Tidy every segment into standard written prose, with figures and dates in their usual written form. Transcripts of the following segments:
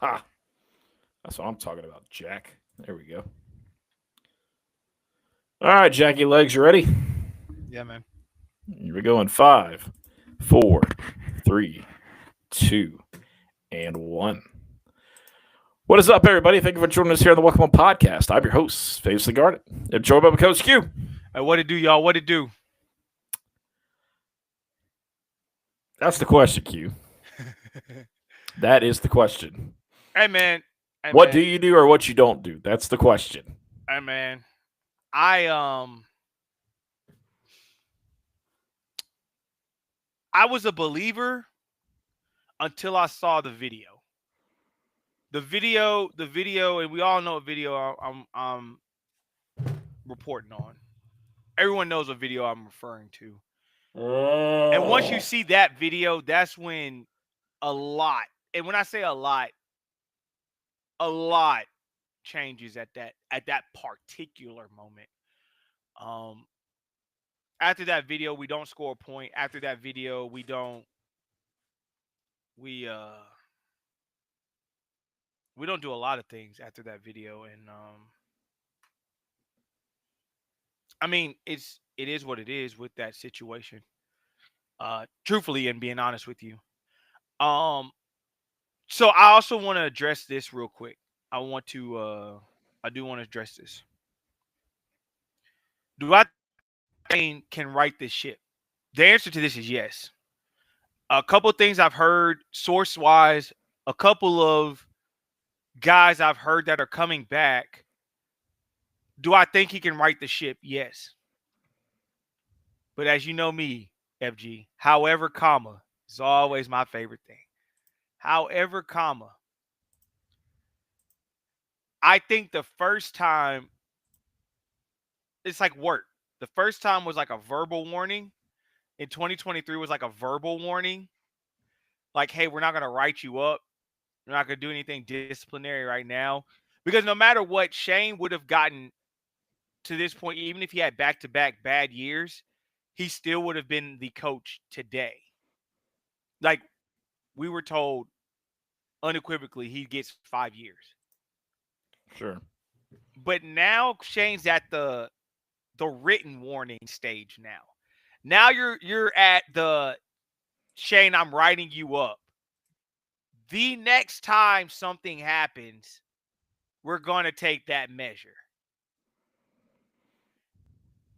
Ha! That's what I'm talking about, Jack. There we go. All right, Jackie Legs, you ready? Yeah, man. Here we go in five, four, three, two, and one. What is up, everybody? Thank you for joining us here on the Welcome Home Podcast. I'm your host, Famously Guarded. And joined by my coach Q. Hey, what it do, y'all? What it do? That's the question, Q. That is the question. Hey, man. Hey, What do man. you do or what you don't do? That's the question. Hey, man. I I was a believer until I saw the video. The video, and we all know what video I'm reporting on. Everyone knows what video I'm referring to. And once you see that video, that's when a lot, and when I say a lot changes at that particular moment. Um, After that video, we don't score a point. After that video, we we don't do a lot of things after that video, and I mean it is what it is with that situation. Truthfully, and being honest with you, um, so I also want to address this real quick. I want to I do want to address this. Do I think can right this ship? The answer to this is yes. A couple things I've heard source wise, a couple of guys I've heard that are coming back. Do I think he can right the ship? Yes. But as you know me, FG, however, comma is always my favorite thing. However, comma, I think the first time it's like work. The first time was like a verbal warning. In 2023 was like a verbal warning. Like, hey, we're not gonna write you up. We're not gonna do anything disciplinary right now. Because no matter what, Shane would have gotten to this point, even if he had back-to-back bad years, he still would have been the coach today. Like we were told unequivocally, he gets 5 years. Sure. But now Shane's at the written warning stage now. Now you're at the Shane, I'm writing you up. The next time something happens, we're going to take that measure.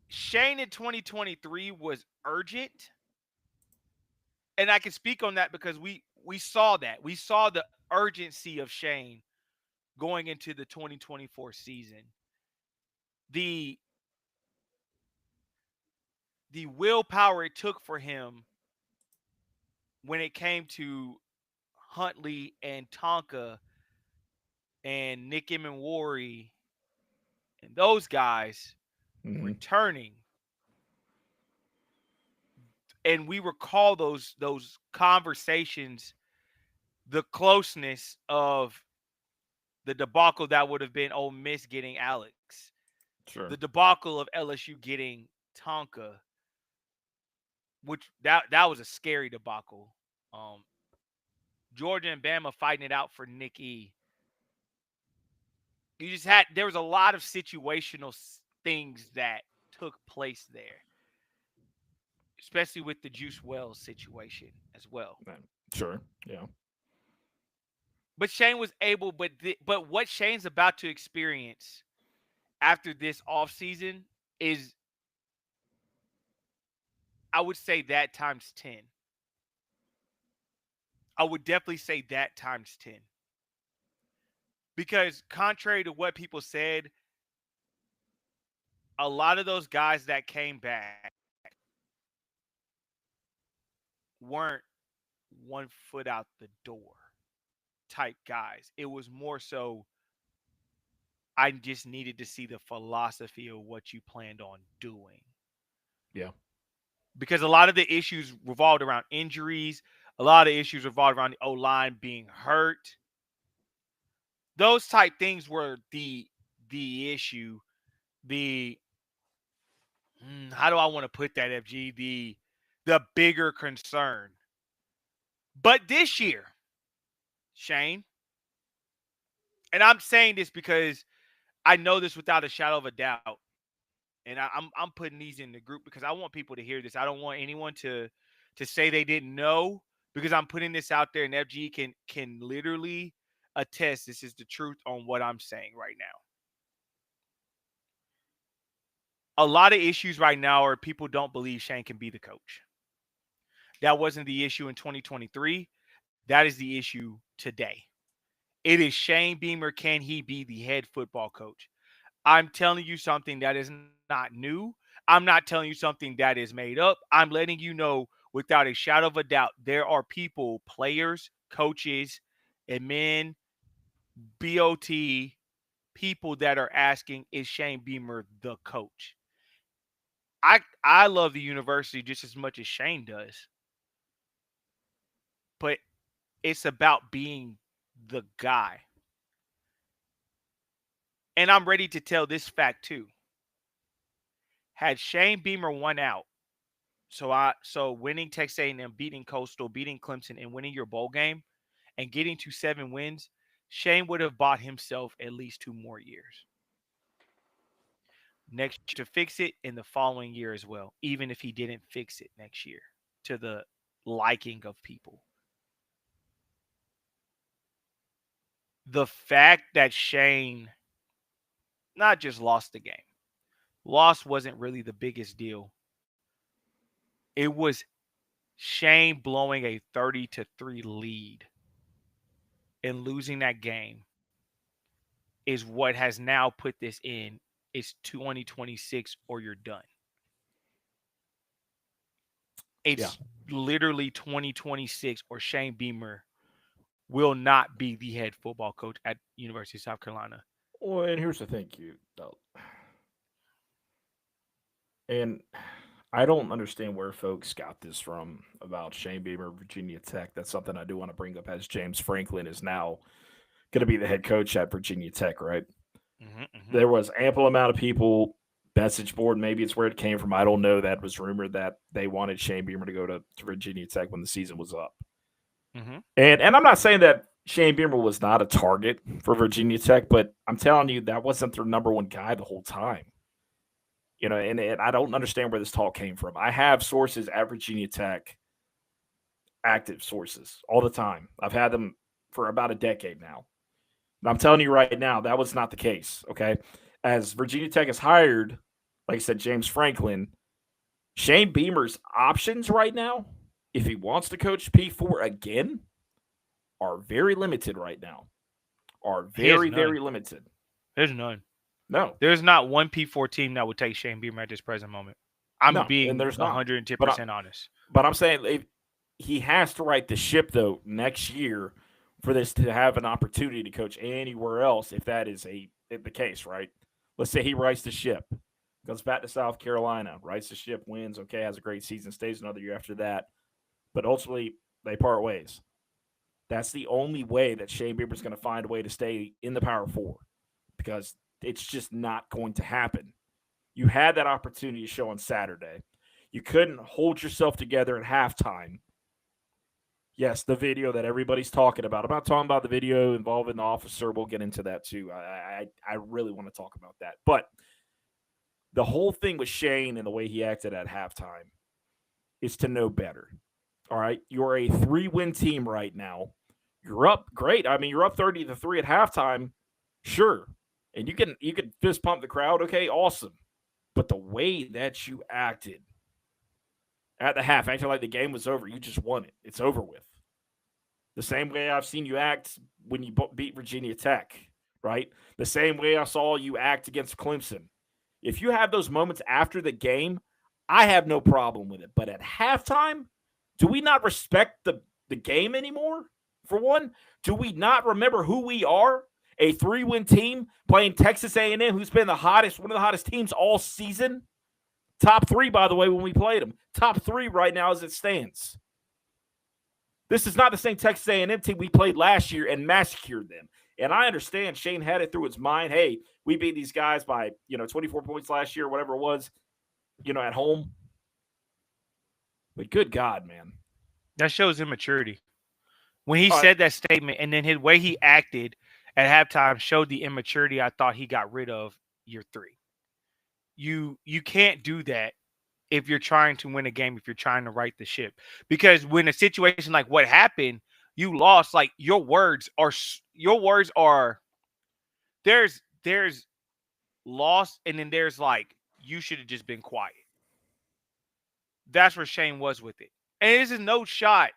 Shane in 2023 was urgent, and I can speak on that because we saw that. We saw the urgency of Shane going into the 2024 season. The the willpower it took for him when it came to Huntley and Tonka and Nick Emenwari and those guys Mm-hmm. returning, and we recall those conversations, the closeness of the debacle that would have been Ole Miss getting Alex, the Sure. debacle of LSU getting Tonka, which that was a scary debacle. Um, Georgia and Bama fighting it out for Nick E. You just had there was a lot of situational things that took place there, especially with the Juice Wells situation as well. Sure. Yeah. But Shane was able, but what Shane's about to experience after this offseason is, I would say, that times 10. I would definitely say that times 10. Because contrary to what people said, a lot of those guys that came back weren't 1 foot out the door type guys. It was more so I just needed to see the philosophy of what you planned on doing. Yeah. Because a lot of the issues revolved around injuries, a lot of issues revolved around the O line being hurt. Those type things were the issue. The how do I want to put that, FG? The bigger concern. But this year, Shane, and I'm saying this because I know this without a shadow of a doubt. And I'm putting these in the group because I want people to hear this. I don't want anyone to say they didn't know, because I'm putting this out there and FG can literally attest this is the truth on what I'm saying right now. A lot of issues right now are people don't believe Shane can be the coach. That wasn't the issue in 2023. That is the issue today. It is Shane Beamer. Can he be the head football coach? I'm telling you something that is not new. I'm not telling you something that is made up. I'm letting you know without a shadow of a doubt, there are people, players, coaches, admin, BOT, people that are asking, is Shane Beamer the coach? I love the university just as much as Shane does. But it's about being the guy. And I'm ready to tell this fact too. Had Shane Beamer won out, so winning Texas A&M, beating Coastal, beating Clemson, and winning your bowl game, and getting to 7 wins, Shane would have bought himself at least 2 more years. Next to fix it in the following year as well, even if he didn't fix it next year to the liking of people. The fact that Shane not just lost the game. Loss wasn't really the biggest deal. It was Shane blowing a 30-3 lead and losing that game is what has now put this in. It's 2026 or you're done. It's literally 2026 or Shane Beamer will not be the head football coach at University of South Carolina. Well, and here's the thing, and I don't understand where folks got this from about Shane Beamer, Virginia Tech. That's something I do want to bring up, as James Franklin is now going to be the head coach at Virginia Tech, right? There was ample amount of people, message board, maybe it's where it came from. I don't know. That was rumored that they wanted Shane Beamer to go to Virginia Tech when the season was up. And I'm not saying that Shane Beamer was not a target for Virginia Tech, but I'm telling you, that wasn't their number one guy the whole time. You know, and I don't understand where this talk came from. I have sources at Virginia Tech, active sources, all the time. I've had them for about a decade now. And I'm telling you right now, that was not the case, okay? As Virginia Tech has hired, like I said, James Franklin, Shane Beamer's options right now, if he wants to coach P4 again, are very limited right now. Are very, very limited. There's none. No. There's not one P4 team that would take Shane Beamer at this present moment. I'm being 110% honest. But I'm saying he has to right the ship, though, next year for this to have an opportunity to coach anywhere else, if that is the case, right? Let's say he rights the ship, goes back to South Carolina, rights the ship, wins, okay, has a great season, stays another year after that. But ultimately, they part ways. That's the only way that Shane Beamer's going to find a way to stay in the Power Four, because it's just not going to happen. You had that opportunity to show on Saturday. You couldn't hold yourself together at halftime. Yes, the video that everybody's talking about. I'm not talking about the video involving the officer. We'll get into that too. I really want to talk about that. But the whole thing with Shane and the way he acted at halftime is to know better. All right, you're a 3-win team right now. You're up, great. I mean, you're up 30-3 at halftime, sure, and you can fist pump the crowd, okay, awesome. But the way that you acted at the half, acting like the game was over, you just won it. It's over with. The same way I've seen you act when you beat Virginia Tech, right? The same way I saw you act against Clemson. If you have those moments after the game, I have no problem with it. But at halftime, do we not respect the game anymore? For one, do we not remember who we are? A 3-win team playing Texas A&M, who's been one of the hottest teams all season. Top 3, by the way, when we played them. Top 3 right now as it stands. This is not the same Texas A&M team we played last year and massacred them. And I understand Shane had it through his mind. Hey, we beat these guys by 24 points last year, whatever it was, at home. But good God, man. That shows immaturity. When he said that statement, and then his way he acted at halftime showed the immaturity I thought he got rid of year 3. You can't do that if you're trying to win a game, if you're trying to right the ship. Because when a situation like what happened, you lost, like your words are there's loss, and then there's like you should have just been quiet. That's where Shane was with it. And this is no shot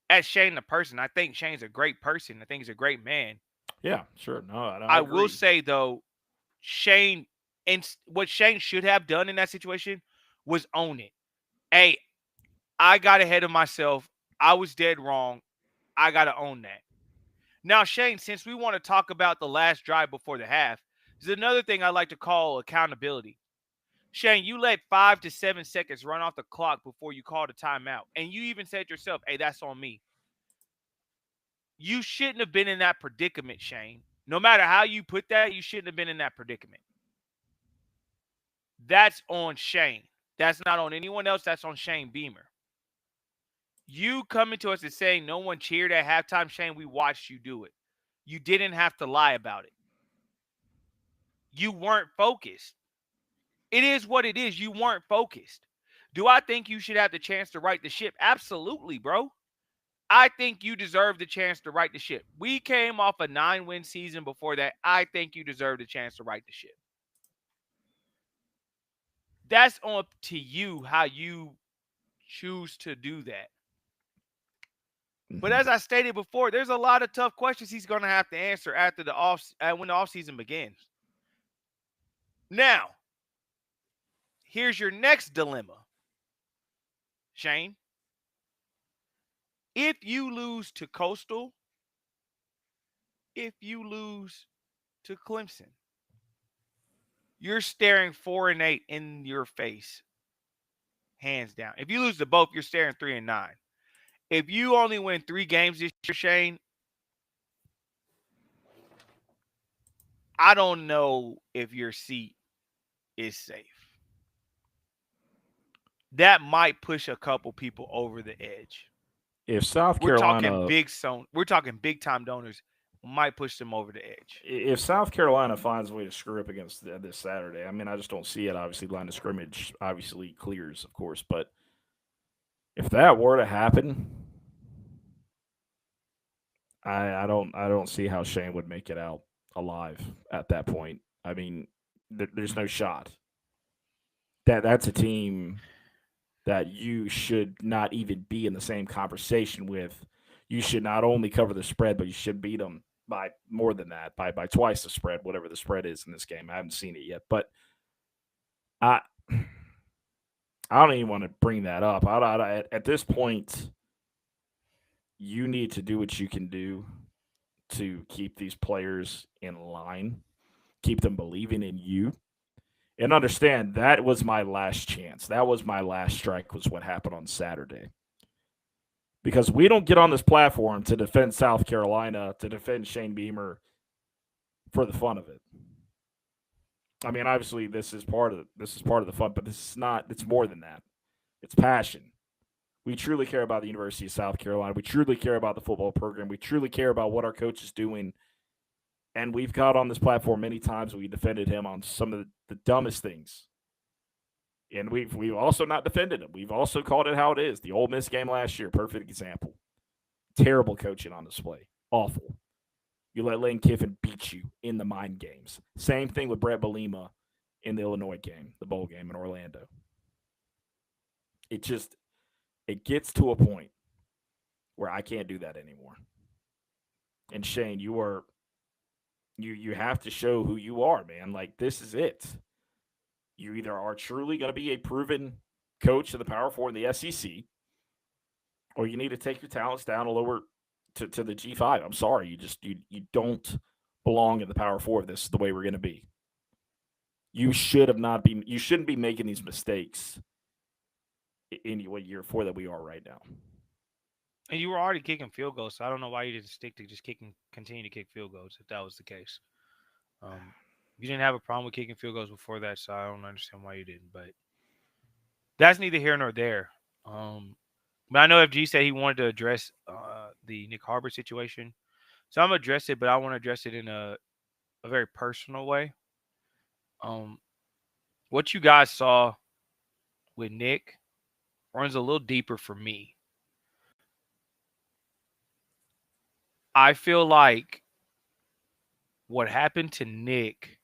at Shane the person. I think Shane's a great person. I think he's a great man. Yeah, sure. No, I agree. will say though, Shane, and what Shane should have done in that situation was own it. Hey, I got ahead of myself. I was dead wrong. I got to own that. Now, Shane, since we want to talk about the last drive before the half, there's another thing I like to call accountability. Shane, you let 5 to 7 seconds run off the clock before you called a timeout. And you even said yourself, hey, that's on me. You shouldn't have been in that predicament, Shane. No matter how you put that, you shouldn't have been in that predicament. That's on Shane. That's not on anyone else. That's on Shane Beamer. You coming to us and saying no one cheered at halftime, Shane, we watched you do it. You didn't have to lie about it. You weren't focused. It is what it is. You weren't focused. Do I think you should have the chance to right the ship? Absolutely, bro. I think you deserve the chance to right the ship. We came off a 9-win season before that. I think you deserve the chance to right the ship. That's up to you how you choose to do that. But as I stated before, there's a lot of tough questions he's going to have to answer after when the offseason begins. Now, here's your next dilemma, Shane. If you lose to Coastal, if you lose to Clemson, you're staring 4-8 in your face, hands down. If you lose to both, you're staring 3-9. If you only win 3 games this year, Shane, I don't know if your seat is safe. That might push a couple people over the edge. If South Carolina, we're talking big time donors, might push them over the edge. If South Carolina finds a way to screw up against this Saturday, I mean, I just don't see it. Obviously, line of scrimmage obviously clears, of course, but if that were to happen, I don't see how Shane would make it out alive at that point. I mean, there's no shot. That's a team that you should not even be in the same conversation with. You should not only cover the spread, but you should beat them by more than that, by twice the spread, whatever the spread is in this game. I haven't seen it yet, but I don't even want to bring that up. At this point, you need to do what you can do to keep these players in line, keep them believing in you, and understand that was my last chance. That was my last strike, was what happened on Saturday. Because we don't get on this platform to defend South Carolina, to defend Shane Beamer for the fun of it. I mean, obviously, this is part of the fun, but this is not. It's more than that. It's passion. We truly care about the University of South Carolina. We truly care about the football program. We truly care about what our coach is doing. And we've got on this platform many times. We defended him on some of the dumbest things. And we've also not defended him. We've also called it how it is. The Ole Miss game last year, perfect example. Terrible coaching on display. Awful. You let Lane Kiffin beat you in the mind games. Same thing with Brett Bielema in the Illinois game, the bowl game in Orlando. It gets to a point where I can't do that anymore. And Shane, you have to show who you are, man. Like, this is it. You either are truly going to be a proven coach of the Power 4 in the SEC, or you need to take your talents down a lower to the G5. I'm sorry, you don't belong in the Power 4 if this is the way we're going to be. You shouldn't be making these mistakes in year 4 that we are right now. And you were already kicking field goals, so I don't know why you didn't stick to just continue to kick field goals if that was the case. You didn't have a problem with kicking field goals before that, so I don't understand why you didn't. But that's neither here nor there. But I know FG said he wanted to address the Nick Harbor situation. So I'm gonna address it, but I want to address it in a very personal way. What you guys saw with Nick runs a little deeper for me. I feel like what happened to Nick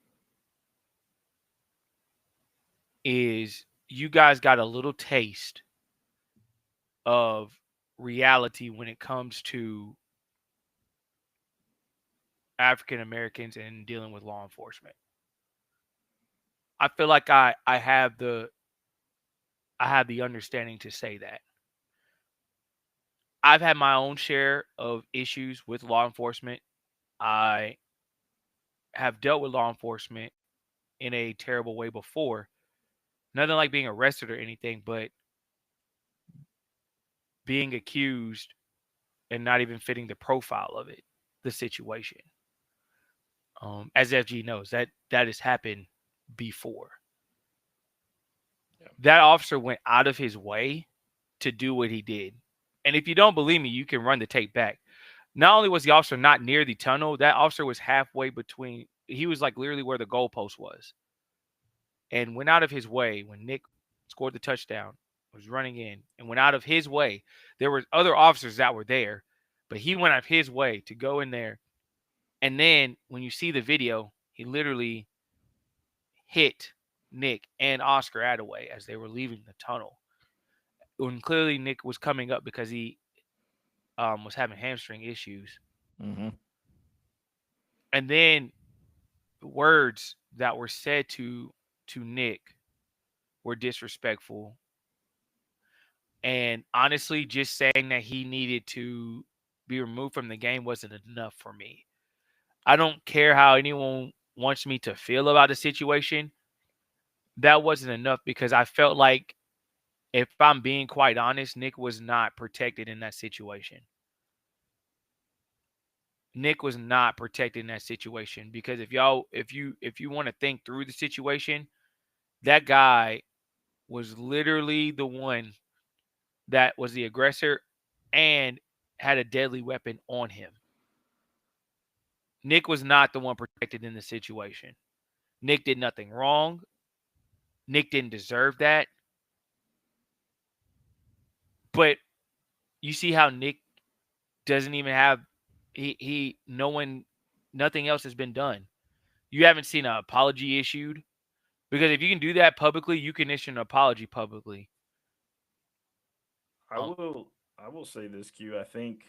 is you guys got a little taste of reality when it comes to African Americans and dealing with law enforcement. I feel like I have the understanding to say that. I've had my own share of issues with law enforcement. I have dealt with law enforcement in a terrible way before. Nothing like being arrested or anything, but being accused and not even fitting the profile of it, the situation. As FG knows, that has happened before. Yeah. That officer went out of his way to do what he did. And if you don't believe me, you can run the tape back. Not only was the officer not near the tunnel, that officer was halfway between. He was like literally where the goalpost was, and went out of his way when Nick scored the touchdown. Was running in and went out of his way. There were other officers that were there, but he went out of his way to go in there. And then when you see the video, he literally hit Nick and Oscar Attaway as they were leaving the tunnel. When clearly Nick was coming up because he was having hamstring issues. Mm-hmm. And then the words that were said to Nick were disrespectful. And honestly, just saying that he needed to be removed from the game wasn't enough for me. I don't care how anyone wants me to feel about the situation. That wasn't enough because I felt like, if I'm being quite honest, Nick was not protected in that situation. Nick was not protected in that situation because if you want to think through the situation, that guy was literally the one that was the aggressor and had a deadly weapon on him. Nick was not the one protected in the situation. Nick did nothing wrong. Nick didn't deserve that. But you see how Nick doesn't even have nothing else has been done. You haven't seen an apology issued. Because if you can do that publicly, you can issue an apology publicly. I will say this, Q. I think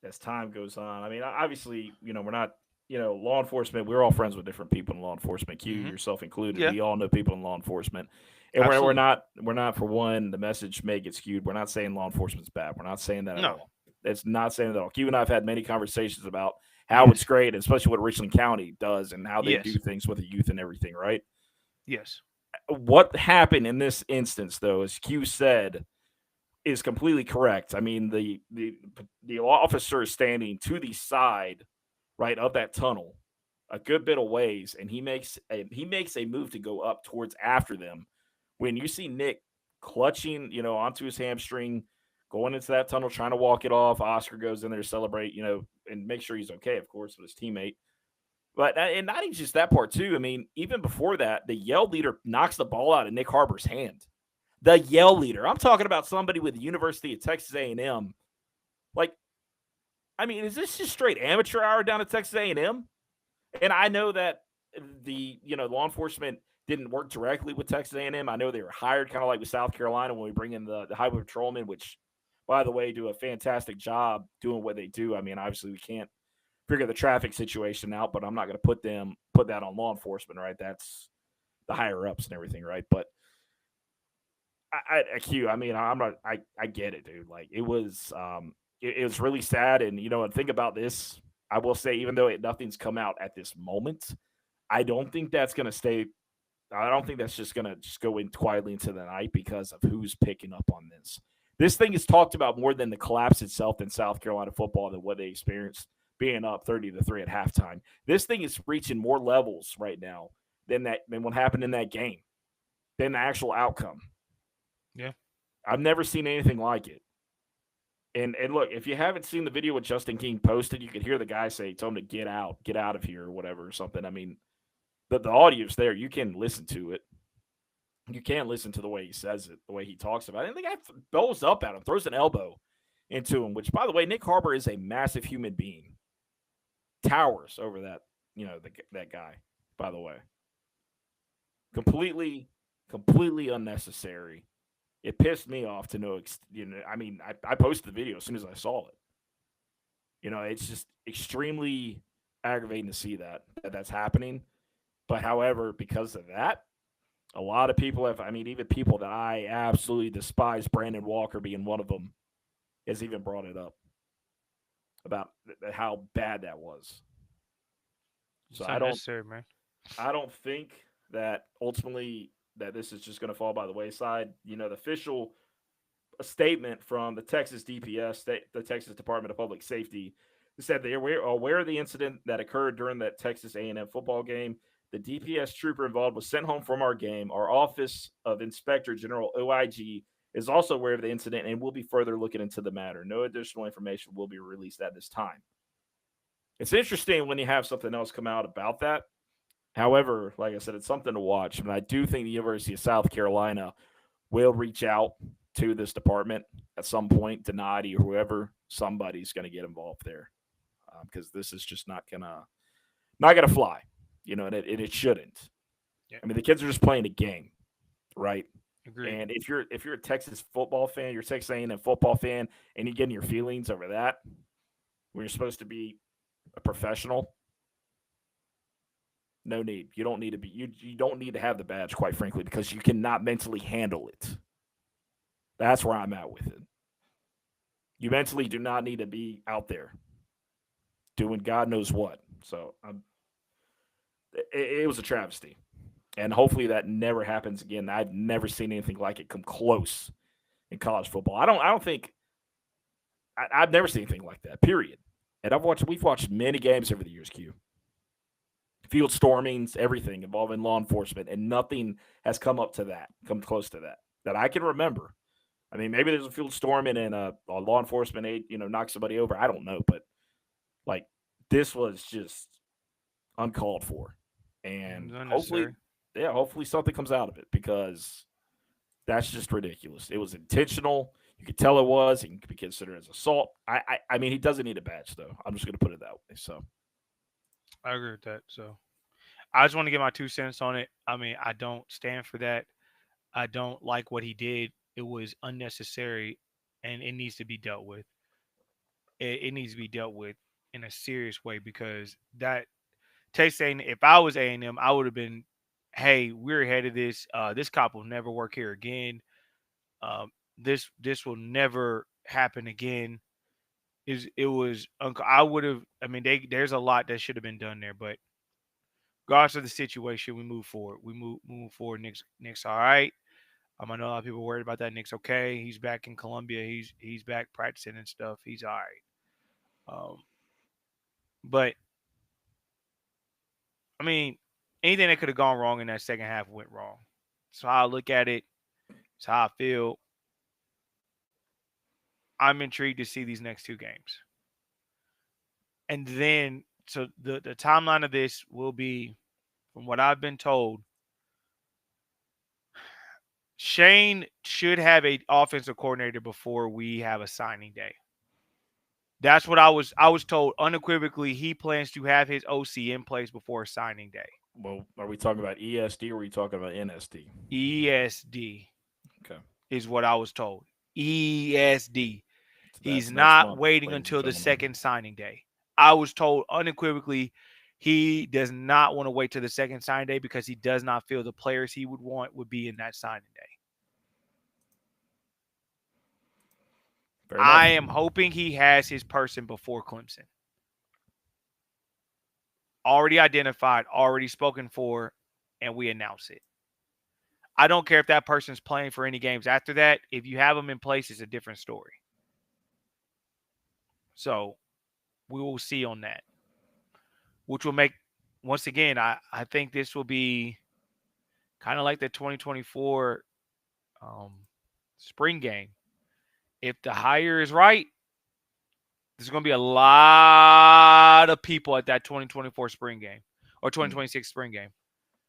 as time goes on, I mean, obviously, we're not, law enforcement. We're all friends with different people in law enforcement. Q, yourself included. Yeah. We all know people in law enforcement, and we're not for one. The message may get skewed. We're not saying law enforcement's bad. We're not saying that at all. It's not saying that at all. Q and I have had many conversations about how it's great, especially what Richland County does and how they do things with the youth and everything, right? Yes. What happened in this instance, though, as Q said, is completely correct. I mean, the officer is standing to the side, right, of that tunnel, a good bit of ways, and he makes a move to go up towards after them. When you see Nick clutching, onto his hamstring, going into that tunnel, trying to walk it off, Oscar goes in there to celebrate, and make sure he's okay, of course, with his teammate. But and not even just that part too. I mean, even before that, the yell leader knocks the ball out of Nick Harbor's hand. The yell leader. I'm talking about somebody with the University of Texas A&M. Like, I mean, is this just straight amateur hour down at Texas A&M? And I know that the law enforcement didn't work directly with Texas A&M. I know they were hired kind of like with South Carolina when we bring in the highway patrolmen, which, by the way, do a fantastic job doing what they do. I mean, obviously we can't figure the traffic situation out, but I'm not going to put that on law enforcement, right? That's the higher ups and everything, right? But I get it, dude. Like, it was really sad. And, and think about this. I will say, even though nothing's come out at this moment, I don't think that's going to stay. I don't think that's just going to go in quietly into the night because of who's picking up on this. This thing is talked about more than the collapse itself in South Carolina football than what they experienced being up 30-3 at halftime. This thing is reaching more levels right now than what happened in that game, than the actual outcome. Yeah. I've never seen anything like it. And look, if you haven't seen the video with Justin King posted, you could hear the guy say, "Tell him to get out of here," or whatever, or something. I mean, the audio's there. You can listen to it. You can't listen to the way he says it, the way he talks about it. And the guy blows up at him, throws an elbow into him, which, by the way, Nick Harbor is a massive human being. Towers over that, that guy, by the way. Completely unnecessary. It pissed me off to no extent. I posted the video as soon as I saw it. It's just extremely aggravating to see that's happening. But however, because of that, a lot of people even people that I absolutely despise, Brandon Walker being one of them, has even brought it up about how bad that was. So I don't think that ultimately that this is just going to fall by the wayside. The official statement from the Texas DPS, the Texas Department of Public Safety, said they are aware of the incident that occurred during that Texas A&M football game. The DPS trooper involved was sent home from our game. Our Office of Inspector General, OIG, is also aware of the incident and will be further looking into the matter. No additional information will be released at this time. It's interesting when you have something else come out about that. However, like I said, it's something to watch. I do think the University of South Carolina will reach out to this department at some point, Donati or whoever. Somebody's going to get involved there because this is just not gonna fly. And it shouldn't. Yeah. The kids are just playing a game, right? Agreed. And if you're a Texas football fan, you're a Texas A&M football fan, and you're getting your feelings over that, when you're supposed to be a professional, no need. You don't need to be. You don't need to have the badge, quite frankly, because you cannot mentally handle it. That's where I'm at with it. You mentally do not need to be out there doing God knows what. So it was a travesty. And hopefully that never happens again. I've never seen anything like it come close in college football. I've never seen anything like that, period. And we've watched many games over the years, Q. Field stormings, everything involving law enforcement, and nothing has come close to that I can remember. Maybe there's a field storming and a law enforcement aide, knocks somebody over. I don't know, but this was just uncalled for. And hopefully something comes out of it because that's just ridiculous. It was intentional. You could tell it was. It can be considered as assault. He doesn't need a badge, though. I'm just going to put it that way. So I agree with that. So I just want to get my 2 cents on it. I don't stand for that. I don't like what he did. It was unnecessary, and it needs to be dealt with. It needs to be dealt with in a serious way because that Texas A&M, if I was A&M, I would have been, hey, we're ahead of this. This cop will never work here again. This will never happen again. I would have. There's a lot that should have been done there, but regardless of the situation, we move forward. We move forward. Nick's all right. I know a lot of people are worried about that. Nick's okay. He's back in Columbia. He's back practicing and stuff. He's all right. But anything that could have gone wrong in that second half went wrong. So how I look at it, it's how I feel. I'm intrigued to see these next 2 games. And then, so the timeline of this will be, from what I've been told, Shane should have an offensive coordinator before we have a signing day. That's what I was told unequivocally. He plans to have his OC in place before signing day. Well, are we talking about ESD or are we talking about NSD? ESD. Okay. Is what I was told. ESD. So he's not month, waiting until the second signing day. I was told unequivocally he does not want to wait till the second signing day because he does not feel the players he would want would be in that signing day. I am hoping he has his person before Clemson. Already identified, already spoken for, and we announce it. I don't care if that person's playing for any games after that. If you have them in place, it's a different story. So we will see on that. Which will make, once again, I think this will be kind of like the 2024 spring game. If the hire is right, There's going to be a lot of people at that 2024 spring game or 2026 spring game.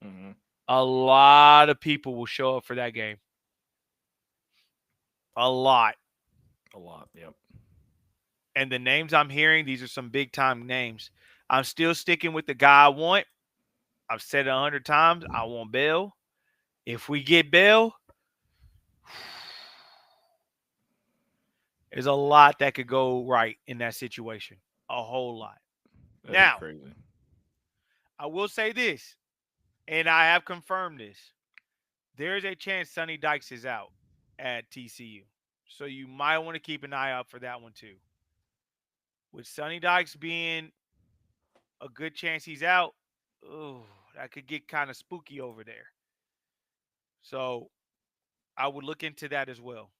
Mm-hmm. A lot of people will show up for that game. A lot. Yep. And the names I'm hearing, these are some big time names. I'm still sticking with the guy I want. I've said it 100 times. I want Bell. If we get Bell, there's a lot that could go right in that situation. A whole lot. That'd now, be crazy. I will say this, and I have confirmed this. There is a chance Sonny Dykes is out at TCU. So you might want to keep an eye out for that one too. With Sonny Dykes being a good chance he's out, that could get kind of spooky over there. So I would look into that as well.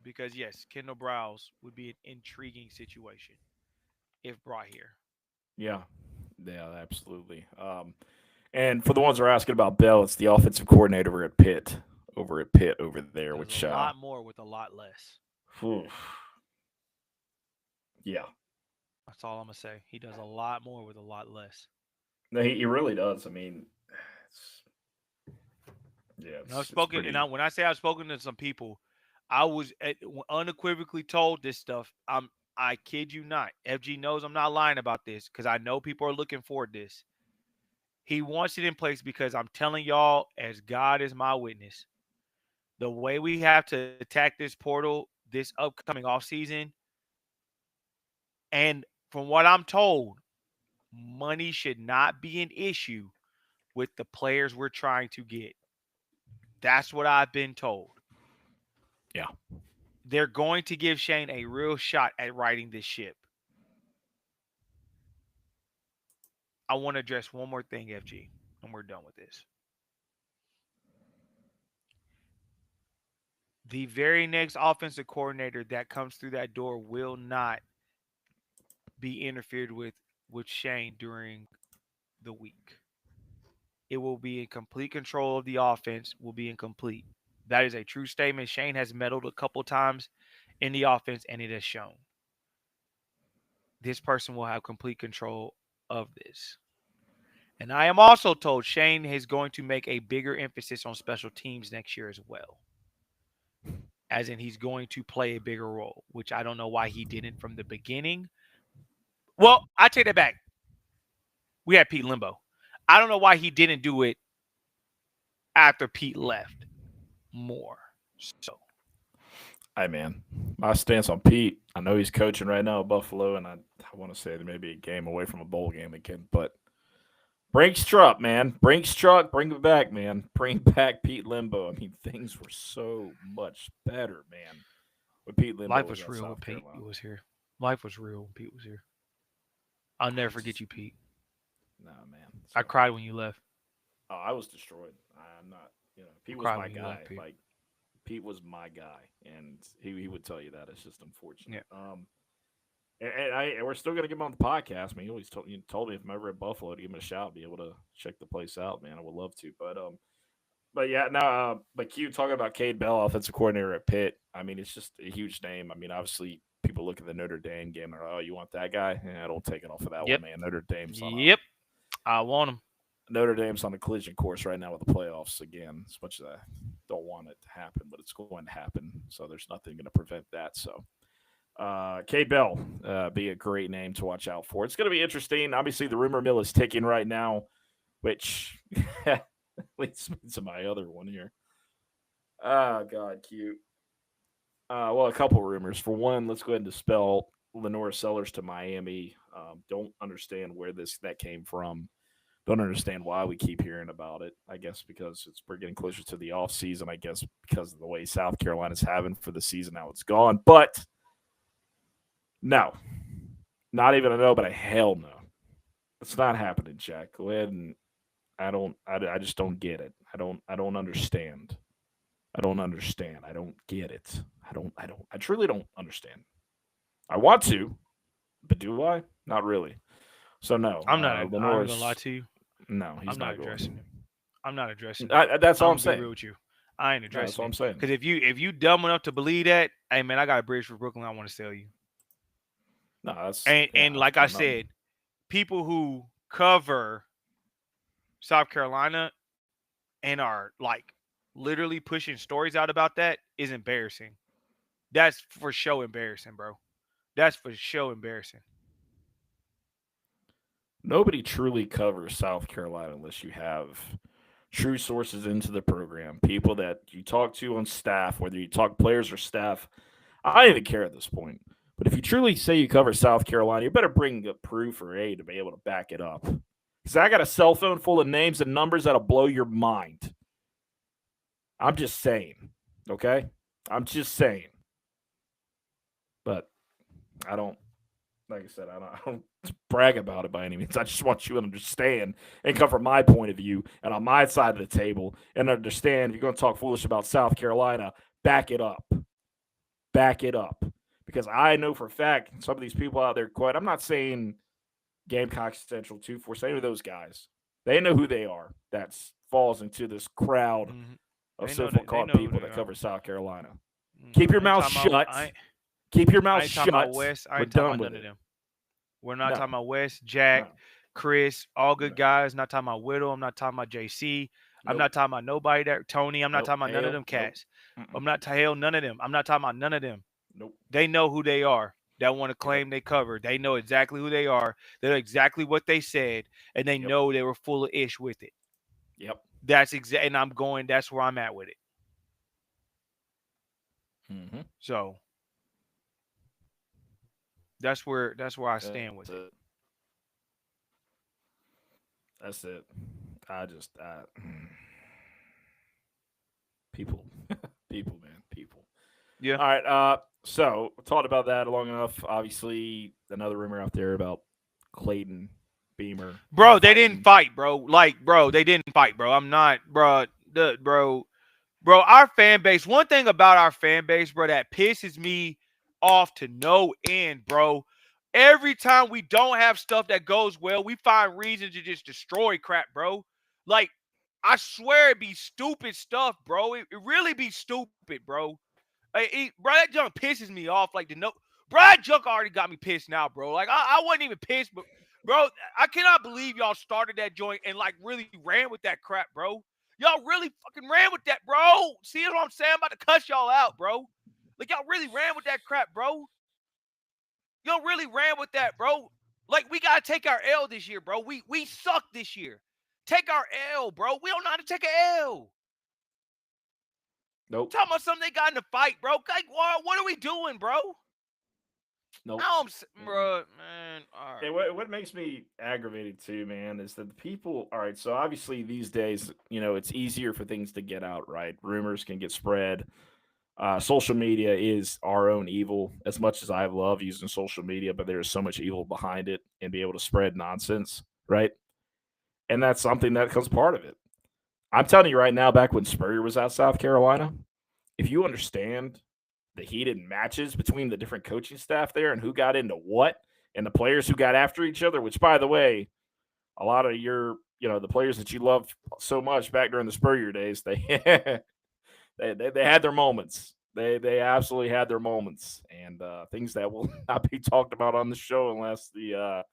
Because, yes, Kendall Browse would be an intriguing situation if brought here. Yeah, absolutely. And for the ones that are asking about Bell, it's the offensive coordinator over at Pitt over there, Does which a lot more with a lot less. Yeah. That's all I'm going to say. He does a lot more with a lot less. No, he really does. I mean, I've spoken, and when I say I've spoken to some people, I was unequivocally told this stuff. I kid you not. FG knows I'm not lying about this because I know people are looking for this. He wants it in place because I'm telling y'all, as God is my witness, the way we have to attack this portal this upcoming offseason, and from what I'm told, money should not be an issue with the players we're trying to get. That's what I've been told. Yeah. They're going to give Shane a real shot at righting this ship. I want to address one more thing, FG, and we're done with this. The very next offensive coordinator that comes through that door will not be interfered with Shane during the week. It will be in complete control of the offense, will be in complete. That is a true statement. Shane has meddled a couple times in the offense, and it has shown. This person will have complete control of this. And I am also told Shane is going to make a bigger emphasis on special teams next year as well. As in he's going to play a bigger role, which I don't know why he didn't from the beginning. Well, I take that back. We had Pete Limbo. I don't know why he didn't do it after Pete left more. So, hey man, my stance on Pete. I know he's coaching right now at Buffalo, and I want to say there may be a game away from a bowl game again, but bring Struck, man. Bring Struck. Bring him back, man. Bring back Pete Limbo. I mean, things were so much better, man. When Pete Limbo life was real when Pete was here. Life was real when Pete was here. I'll never forget you, Pete. No, man. I cried when you left. Oh, I was destroyed. I'm not, Pete was my guy. Like, Pete was my guy, and he would tell you that. It's just unfortunate. Yeah. And we're still gonna get him on the podcast. I mean, he always told me if I'm ever at Buffalo to give him a shout, be able to check the place out, man. I would love to. But yeah, now, but Q talking about Cade Bell, offensive coordinator at Pitt. I mean, it's just a huge name. I mean, obviously, people look at the Notre Dame game and are, oh, you want that guy? I don't take it off of that one, man. Notre Dame's on I want him. Notre Dame's on a collision course right now with the playoffs again. As much as I don't want it to happen, but it's going to happen. So there's nothing going to prevent that. So Cade Bell be a great name to watch out for. It's going to be interesting. Obviously, the rumor mill is ticking right now, which leads me to my other one here. Oh, God, cute. Well, a couple rumors. For one, let's go ahead and dispel Lenora Sellers to Miami. Don't understand where that came from. Don't understand why we keep hearing about it. I guess because we're getting closer to the off season. I guess because of the way South Carolina's having for the season, now it's gone. But no, not even a no, but a hell no. It's not happening, Jack. Go ahead and I just don't get it. I don't understand. I don't understand. I don't get it. I truly don't understand. I want to, but do I? Not really. So no. I'm not going to lie to you. No, he's I'm not addressing it. I'm not addressing it. That's all I'm saying. Real with you. I ain't addressing that's what I'm saying. Because if you dumb enough to believe that, hey man, I got a bridge for Brooklyn I want to sell you. No, that's And like I said, people who cover South Carolina and are like literally pushing stories out about that is embarrassing. That's for show embarrassing, bro. That's for show embarrassing. nobody truly covers South Carolina unless you have true sources into the program, people that you talk to on staff, whether you talk players or staff. I don't even care at this point. But if you truly say you cover South Carolina, you better bring the proof or aid to be able to back it up. Because I got a cell phone full of names and numbers that'll blow your mind. I'm just saying. Okay? I'm just saying. But I don't, like I said, I don't brag about it by any means. I just want you to understand and come from my point of view and on my side of the table and understand if you're going to talk foolish about South Carolina, back it up. Back it up. Because I know for a fact some of these people out there quite, I'm not saying Gamecock Central 247, any of those guys. They know who they are. That falls into this crowd of so-called people that cover South Carolina. Keep your mouth shut. Keep your mouth shut. West. I ain't talking about none of them. We're not talking about West, Jack, Chris, all good guys. Not talking about Whittle. I'm not talking about JC. I'm not talking about nobody there. Tony. I'm not talking about none of them cats. I'm not hell none of them. I'm not talking about none of them. Nope. They know who they are. That want to claim they cover. They know exactly who they are. They know exactly what they said, and they know they were full of ish with it. Yep. That's exact. And that's where I'm at with it. Mm-hmm. So that's where I stand with it. That's it. People, people. Yeah. All right. So we talked about that long enough. Obviously, another rumor out there about Clayton Beamer. Bro, they didn't fight, bro. They didn't fight, bro. I'm not, bro. Bro, our fan base. One thing about our fan base, bro, that pisses me off to no end, bro. Every time we don't have stuff that goes well, we find reasons to just destroy crap, bro. Like, I swear it be stupid stuff, bro. It really be stupid, bro. Bro, that junk pisses me off. Like, bro, that junk already got me pissed now, bro. Like, I wasn't even pissed, but, bro, I cannot believe y'all started that joint and, like, really ran with that crap, bro. Y'all really fucking ran with that, bro. See what I'm saying? I'm about to cuss y'all out, bro. Like, y'all really ran with that crap, bro. Y'all really ran with that, bro. Like, we got to take our L this year, bro. We suck this year. Take our L, bro. We don't know how to take an L. Nope. Talking about something they got in the fight, bro. Like, what are we doing, bro? Nope. Bro, man. All right. Hey, what makes me aggravated too, man, is that the people. All right, so obviously these days, it's easier for things to get out, right? Rumors can get spread. Social media is our own evil. As much as I love using social media, but there's so much evil behind it, and be able to spread nonsense, right? And that's something that becomes part of it. I'm telling you right now, back when Spurrier was at South Carolina, if you understand the heated matches between the different coaching staff there and who got into what and the players who got after each other, which, by the way, a lot of the players that you loved so much back during the Spurrier days, they they had their moments. They absolutely had their moments, and things that will not be talked about on the show unless the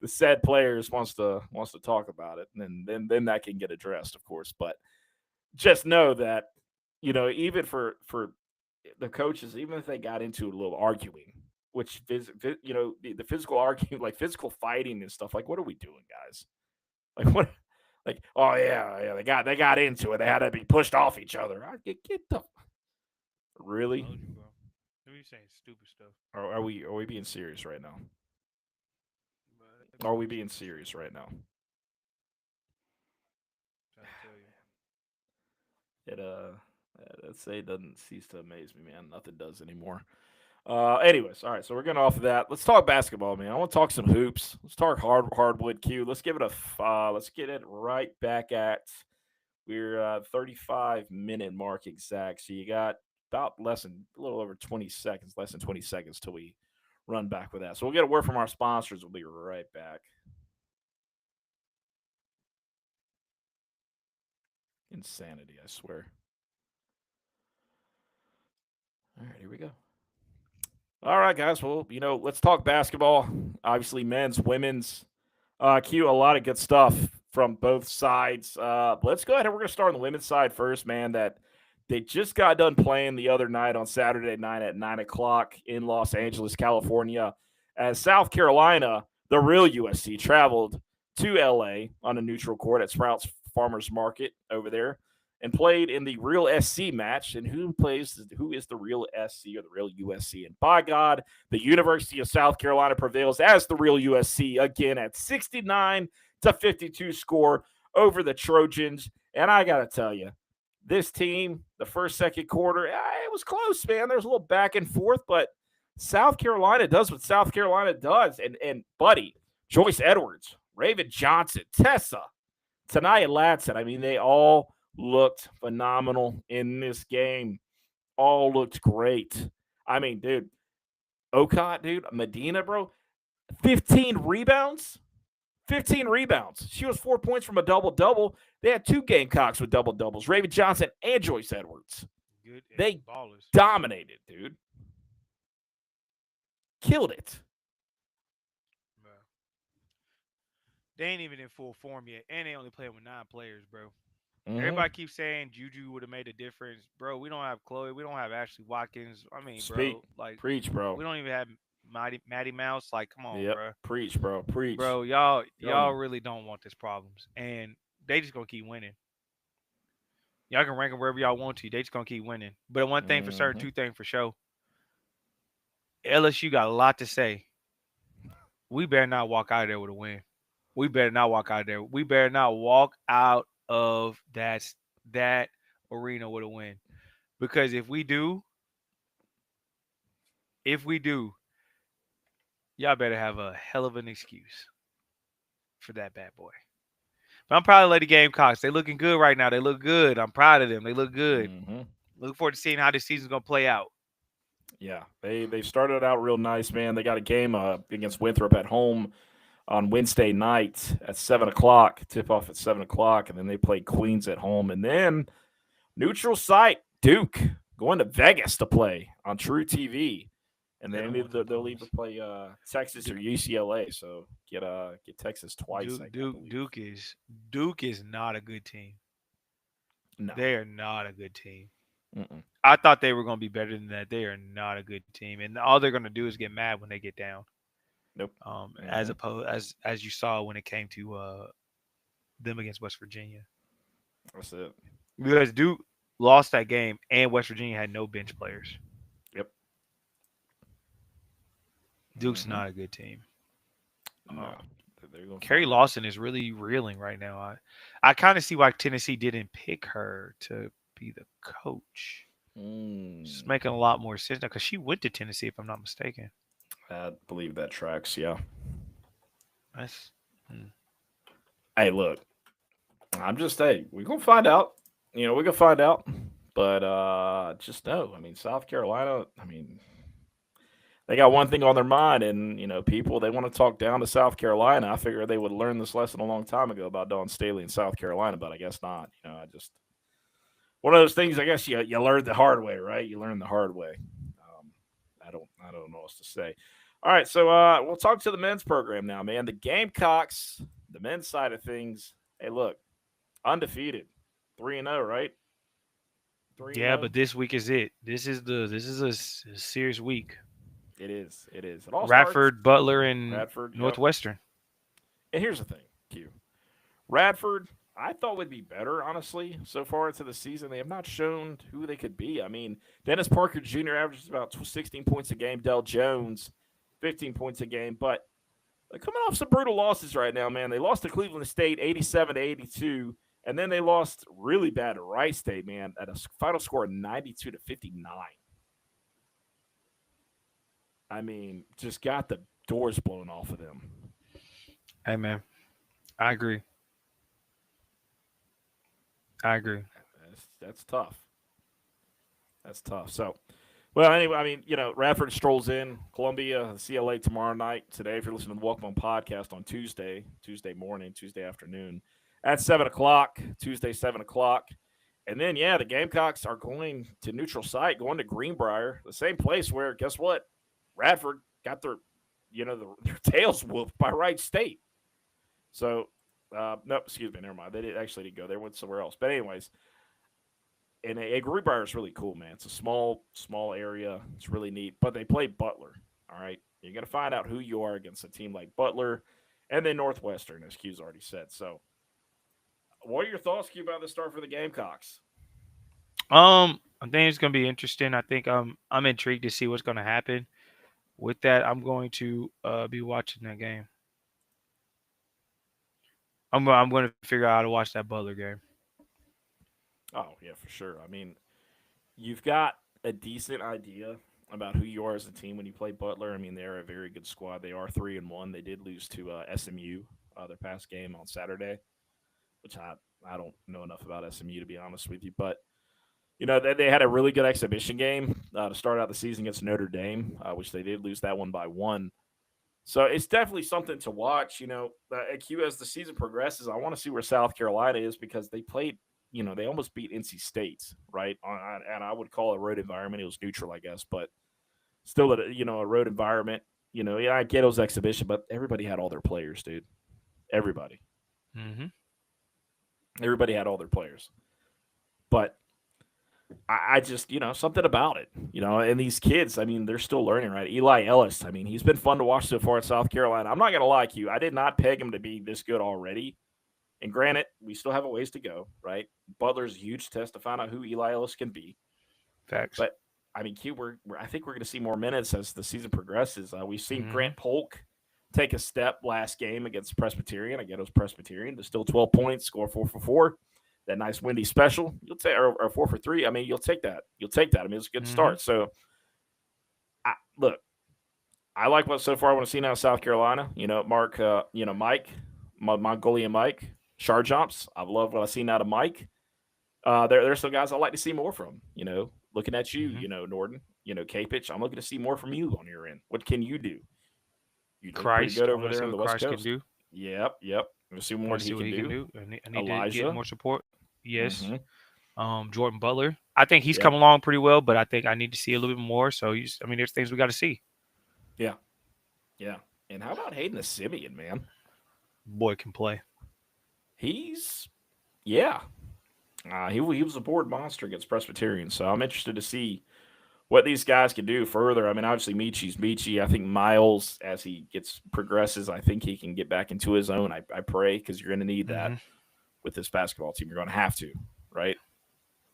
said players wants to talk about it, and then that can get addressed, of course. But just know that even for the coaches, even if they got into a little arguing, which the physical arguing, like physical fighting and stuff, like what are we doing, guys? Like what? Like, oh yeah, they got into it. They had to be pushed off each other. Get the really? What are you saying? Stupid stuff. Are we being serious right now? Are we being serious right now? I'd say it doesn't cease to amaze me, man. Nothing does anymore. Anyways, all right, so we're getting off of that. Let's talk basketball, man. I want to talk some hoops. Let's talk hardwood Q. Let's give it let's get it right back at we're 35-minute mark exact. So you got about a little over 20 seconds, less than 20 seconds till we run back with that. So we'll get a word from our sponsors. We'll be right back. Insanity, I swear. All right, here we go. All right, guys. Well, let's talk basketball. Obviously, men's, women's. Q, a lot of good stuff from both sides. Let's go ahead and we're going to start on the women's side first, man. That they just got done playing the other night on Saturday night at 9 o'clock in Los Angeles, California, as South Carolina, the real USC, traveled to LA on a neutral court at Sprouts Farmers Market over there and played in the real SC match. And who is the real SC or the real USC? And by God, the University of South Carolina prevails as the real USC again at 69-52 score over the Trojans. And I got to tell you, this team, the first, second quarter, it was close, man. There's a little back and forth, but South Carolina does what South Carolina does. And buddy, Joyce Edwards, Raven Johnson, Tessa, Tanaya Latson, I mean, they all looked phenomenal in this game. All looked great. I mean, dude, Okot, dude, Medina, bro, 15 rebounds. 15 rebounds. She was 4 points from a double-double. They had two Gamecocks with double-doubles, Raven Johnson and Joyce Edwards. Good. They ballers. dominated, dude. Killed it. Bro. They ain't even in full form yet, and they only playing with 9 players, bro. Mm-hmm. Everybody keeps saying Juju would have made a difference, bro. We don't have Chloe. We don't have Ashley Watkins. I mean, bro, like preach, bro. We don't even have Maddie Mouse. Like, come on, bro. Preach, bro. Preach, bro. Y'all really don't want this problems, and they just gonna keep winning. Y'all can rank them wherever y'all want to. They just gonna keep winning. But one thing for certain, two things for sure. LSU got a lot to say. We better not walk out of there with a win. We better not walk out of there. We better not walk out of that arena with a win. Because if we do, y'all better have a hell of an excuse for that bad boy. But I'm proud of Lady Gamecocks. They looking good right now. They look good. I'm proud of them. They look good. Mm-hmm. Looking forward to seeing how this season's going to play out. Yeah, they started out real nice, man. They got a game against Winthrop at home on Wednesday night at 7 o'clock, tip-off at 7 o'clock, and then they played Queens at home. And then neutral site, Duke, going to Vegas to play on True TV. And then they'll leave to play Texas or UCLA, so get Texas twice. Duke is not a good team. No. They are not a good team. Mm-mm. I thought they were going to be better than that. They are not a good team, and all they're going to do is get mad when they get down. Nope. As you saw when it came to them against West Virginia. That's it. Because Duke lost that game, and West Virginia had no bench players. Yep. Duke's not a good team. No. Carrie Lawson is really reeling right now. I kind of see why Tennessee didn't pick her to be the coach. It's making a lot more sense now because she went to Tennessee, if I'm not mistaken. I believe that tracks, yeah. Hey, look, we're going to find out. We're going to find out. But just know, South Carolina, they got one thing on their mind, and, people, they want to talk down to South Carolina. I figured they would learn this lesson a long time ago about Dawn Staley in South Carolina, but I guess not. One of those things, I guess you learn the hard way, right? You learn the hard way. I don't know what else to say. All right, so we'll talk to the men's program now, man. The Gamecocks, the men's side of things. Hey, look, undefeated, 3-0, right? 3-0. Yeah, but this week is it. This is a serious week. It is. It all Radford, Butler, and Northwestern. Yep. And here's the thing, Q. Radford, I thought would be better, honestly, so far into the season. They have not shown who they could be. Dennis Parker Jr. averages about 16 points a game. Del Jones, 15 points a game. But they're coming off some brutal losses right now, man. They lost to Cleveland State 87-82, and then they lost really bad to Rice State, man, at a final score of 92-59. Just got the doors blown off of them. Hey, man, I agree. That's tough. So, well, anyway, Radford strolls in. Columbia, CLA tomorrow night. Today, if you're listening to the Welcome On podcast on Tuesday morning, Tuesday afternoon at 7 o'clock, Tuesday, 7 o'clock. And then, the Gamecocks are going to neutral site, going to Greenbrier, the same place where, guess what? Radford got their their tails whooped by Wright State. So no, excuse me, never mind. They actually didn't go. They went somewhere else. But anyways, and Greenbrier is really cool, man. It's a small area. It's really neat. But they play Butler. All right, you're gonna find out who you are against a team like Butler, and then Northwestern, as Q's already said. So, what are your thoughts, Q, about the start for the Gamecocks? I think it's gonna be interesting. I think I'm intrigued to see what's gonna happen. With that, I'm going to be watching that game. I'm going to figure out how to watch that Butler game. Oh yeah, for sure. I mean, you've got a decent idea about who you are as a team when you play Butler. I mean, they're a very good squad. They are 3-1. They did lose to SMU their past game on Saturday, which I don't know enough about SMU to be honest with you, but they had a really good exhibition game to start out the season against Notre Dame, which they did lose that one by 1. So it's definitely something to watch. At Q as the season progresses, I want to see where South Carolina is because they played. They almost beat NC State, right? And I would call it a road environment. It was neutral, I guess, but still, a road environment. Yeah, I get it was exhibition, but everybody had all their players, dude. Everybody. Mm-hmm. Everybody had all their players. But I just, something about it, and these kids, I mean, they're still learning, right? Eli Ellis, I mean, he's been fun to watch so far at South Carolina. I'm not going to lie to you. I did not peg him to be this good already. And granted, we still have a ways to go, right? Butler's a huge test to find out who Eli Ellis can be. Facts. But, I mean, Q, I think we're going to see more minutes as the season progresses. We've seen Grant Polk take a step last game against Presbyterian. I get it was Presbyterian. There's still 12 points, score 4 for 4. That nice windy special, you'll take or 4 for 3. I mean, you'll take that. I mean, it's a good start. So, look, I like what so far I want to see now in South Carolina. Mike, Mongolian Mike, Char jumps. I love what I see out of Mike. There's some guys I like to see more from. Looking at you, Norton, K-Pitch. I'm looking to see more from you on your end. What can you do? You look pretty good over there on the West Coast. Can do. Yep. We'll see more what he can do. I need Elijah. to get more support. Yes. Jordan Butler. I think he's come along pretty well, but I think I need to see a little bit more. So, there's things we got to see. Yeah. And how about Hayden Simeon, man? Boy can play. He was a board monster against Presbyterian, so I'm interested to see what these guys can do further. I mean, obviously, Michi's Michi. I think Miles, as he progresses, I think he can get back into his own. I pray, because you're going to need that with this basketball team. You're going to have to, right?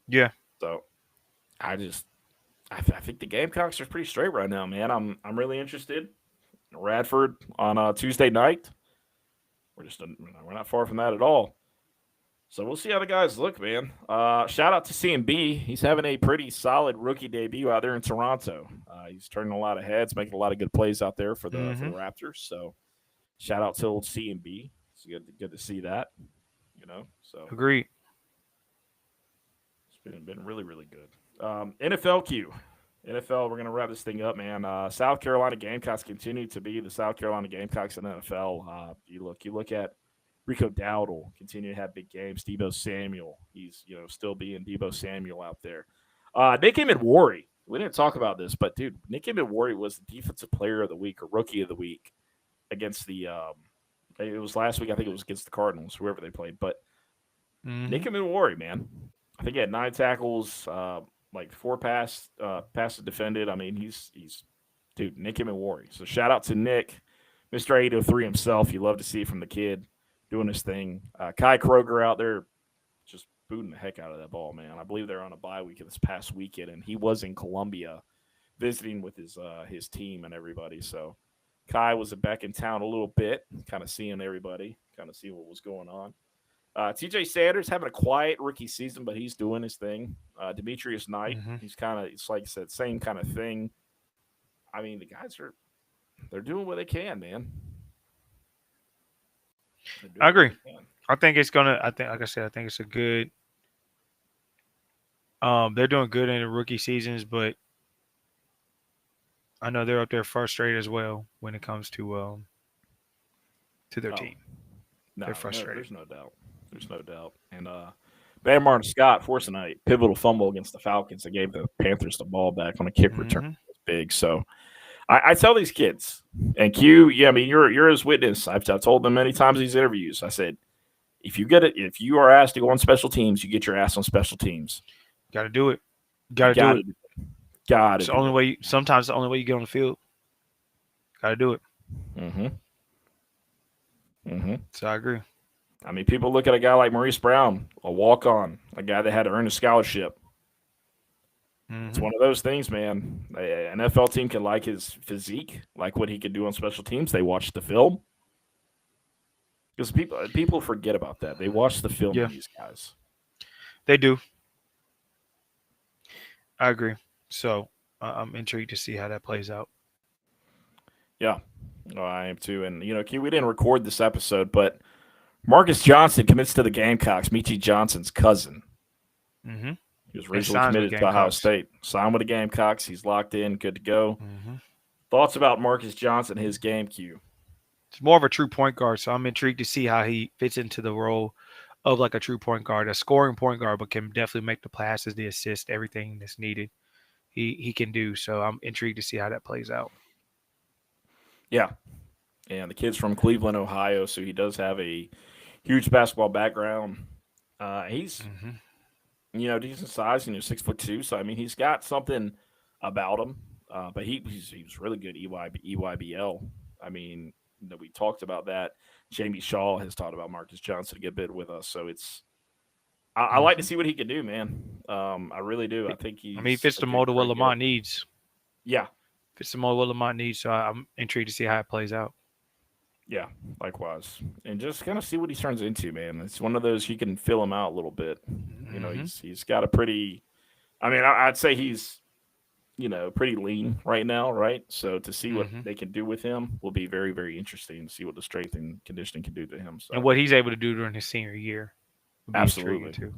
Yeah. So, I think the Gamecocks are pretty straight right now, man. I'm really interested. Radford on Tuesday night. We're not far from that at all. So we'll see how the guys look, man. Shout out to CMB. He's having a pretty solid rookie debut out there in Toronto. He's turning a lot of heads, making a lot of good plays out there for the Raptors. So shout out to old CMB. It's good to see that. So agreed. It's been really, really good. NFL Q. NFL, we're going to wrap this thing up, man. South Carolina Gamecocks continue to be the South Carolina Gamecocks in the NFL. You look at Rico Dowdle, continue to have big games. Deebo Samuel, he's still being Deebo Samuel out there. Nick Emmanwori, we didn't talk about this, but dude, Nick Emmanwori was the Defensive Player of the Week or Rookie of the Week against the. It was last week. I think it was against the Cardinals, whoever they played. But Nick Emmanwori, man, I think he had 9 tackles, like 4 passes defended. I mean, he's Nick Emmanwori. So shout out to Nick, Mr. 803 himself. You love to see it from the kid doing his thing. Kai Kroger out there just booting the heck out of that ball, man. I believe they're on a bye week this past weekend, and he was in Columbia visiting with his team and everybody. So Kai was back in town a little bit, kind of seeing everybody, kind of see what was going on. TJ Sanders having a quiet rookie season, but he's doing his thing. Demetrius Knight, he's it's like I said, same kind of thing. I mean, the guys they're doing what they can, man. I agree. I think it's gonna. I think it's a good. They're doing good in the rookie seasons, but I know they're up there frustrated as well when it comes to their team. They're frustrated. There's no doubt. And Bam Martin Scott forcing a pivotal fumble against the Falcons that gave the Panthers the ball back on a kick return. It was big. So I tell these kids, and Q, yeah, I mean, you're his witness. I've told them many times in these interviews. I said, if you are asked to go on special teams, you get your ass on special teams. Got to do it. Got to do it. Got it. It's the only way. Sometimes the only way you get on the field. Got to do it. So I agree. I mean, people look at a guy like Maurice Brown, a walk-on, a guy that had to earn a scholarship. It's one of those things, man. An NFL team can like his physique, like what he could do on special teams. They watch the film. Because people forget about that. They watch the film of these guys. They do. I agree. So I'm intrigued to see how that plays out. Yeah, I am too. And, Q, we didn't record this episode, but Marcus Johnson commits to the Gamecocks, Michi Johnson's cousin. Mm-hmm. He was originally committed to Ohio State. Signed with the Gamecocks. He's locked in, good to go. Thoughts about Marcus Johnson, his game, Q? It's more of a true point guard, so I'm intrigued to see how he fits into the role of like a true point guard, a scoring point guard, but can definitely make the passes, the assist, everything that's needed. He can do. So I'm intrigued to see how that plays out. Yeah. And the kid's from Cleveland, Ohio, so he does have a huge basketball background. He's decent size, 6'2". So I mean, he's got something about him. But he was really good EYBL. I mean, we talked about that. Jamie Shaw has talked about Marcus Johnson a good bit with us. So I like to see what he can do, man. I really do. I think he fits the mold of what Lamont needs. Yeah. Fits the mold of what Lamont needs. So I'm intrigued to see how it plays out. Yeah, likewise. And just kind of see what he turns into, man. It's one of those, you can fill him out a little bit. He's got a pretty, I mean, I'd say he's, pretty lean right now, right? So to see what they can do with him will be very, very interesting to see what the strength and conditioning can do to him. So. And what he's able to do during his senior year. Absolutely. Too.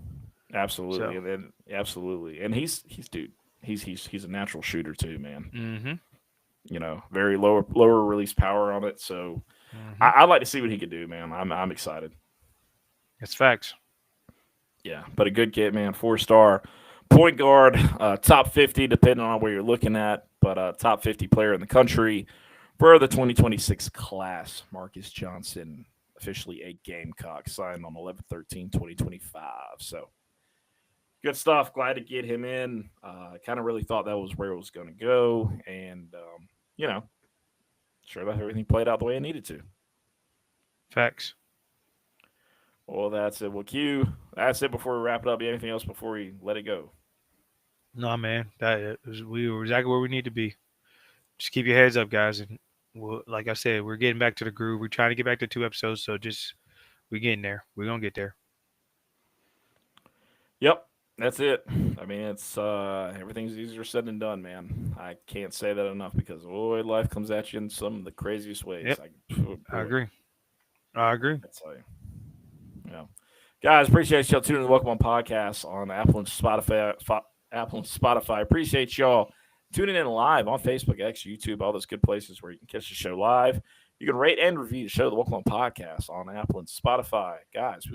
Absolutely. So. And absolutely. And he's a natural shooter too, man. Very lower release power on it. So I'd like to see what he could do, man. I'm excited. It's facts. Yeah, but a good kid, man. 4-star point guard, top 50, depending on where you're looking at, but top 50 player in the country for the 2026 class. Marcus Johnson, officially a Gamecock, signed on 11/13/2025. So good stuff. Glad to get him in. Kind of really thought that was where it was going to go, and sure that everything played out the way it needed to. Facts. Well, that's it. Well, Q, that's it before we wrap it up. Anything else before we let it go? No, man. We were exactly where we need to be. Just keep your heads up, guys. And like I said, we're getting back to the groove. We're trying to get back to 2 episodes, so we're getting there. We're going to get there. Yep, that's it. I mean, it's everything's easier said than done, man. I can't say that enough because, life comes at you in some of the craziest ways. Yep. I agree. That's how you. Guys, appreciate y'all tuning in to Welcome On Podcast on Apple and Spotify. Appreciate y'all tuning in live on Facebook, X, YouTube, all those good places where you can catch the show live. You can rate and review the show, the Welcome On Podcast, on Apple and Spotify. Guys,